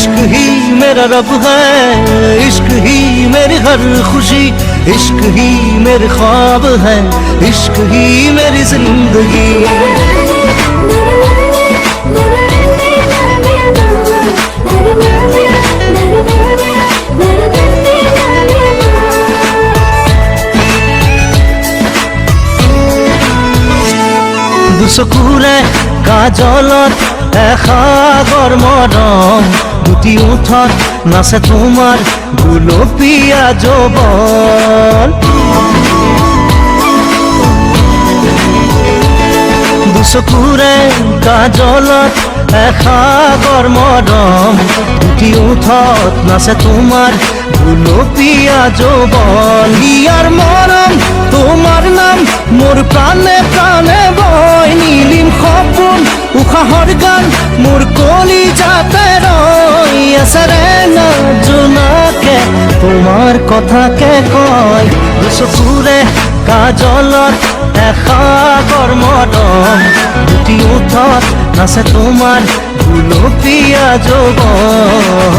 इश्क ही मेरा रब है, इश्क ही मेरी हर खुशी, इश्क ही मेरे ख्वाब है, इश्क ही मेरी जिंदगी। দুচকুৰে কাজলত এসাগৰ মৰম, দুটি ওঠত নাচে তোমাৰ গুলপীয়া যৌৱন। দুচকুৰে কাজলত এসাগৰ মৰম, দুটি ওঠত নাচে তোমাৰ গুলপীয়া যৌৱন। ইয়াৰ মৰম তোমাৰ নাম মোৰ প্ৰাণে প্ৰাণে বয়, নীলিম সপোন উশাহৰ গান মোৰ কলিজাতে ৰৈ আছে ৰেঙা জোনাকে তোমাৰ কথাকে কয়। দুচকুৰে কাজলত এসাগৰ মৰম, দুটি ওঠত নাচে তোমাৰ গুলপীয়া যৌৱন।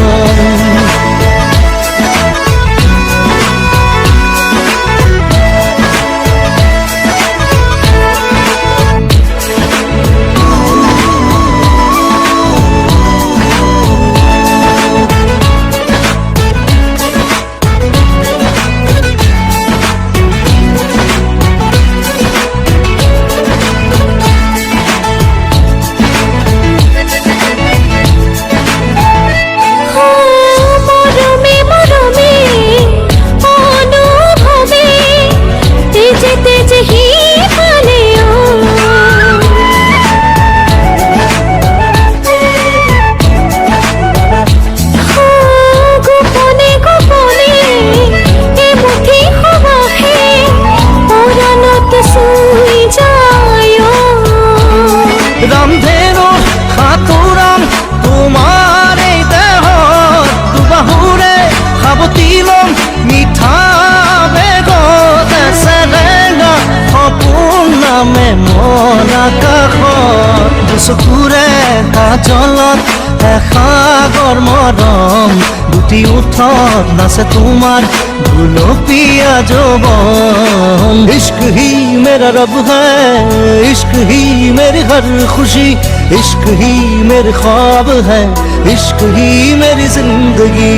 রামধেনু খাতুরাম তোমার এই দেহ, দুবাহুরে খাবতিলম মিঠা বেগত আছে ৰেঙা সপোন নামে মন আকাশত। দুচকুৰে কাজলত এসাগৰ মৰম, দুটি ওঠত নাচে তোমাৰ গুলপীয়া যৌৱন। इश्क ही मेरा रब है, इश्क ही मेरी हर खुशी, इश्क ही मेरे ख्वाब है, इश्क ही मेरी जिंदगी।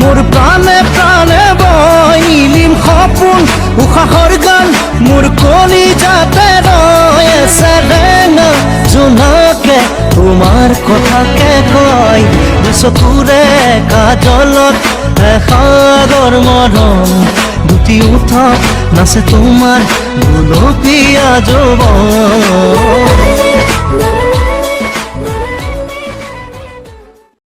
মোর প্রাণে প্রাণে বয়, নীলিম সপোন উশাহৰ গান মোৰ কলিজাতে ৰৈ আছে ৰেঙা জোনাকে তোমাৰ কথাকে কয়। দুচকুৰে কাজলত এসাগৰ মৰম, দুটি ওঠত নাচে তোমাৰ গুলপীয়া যৌৱন।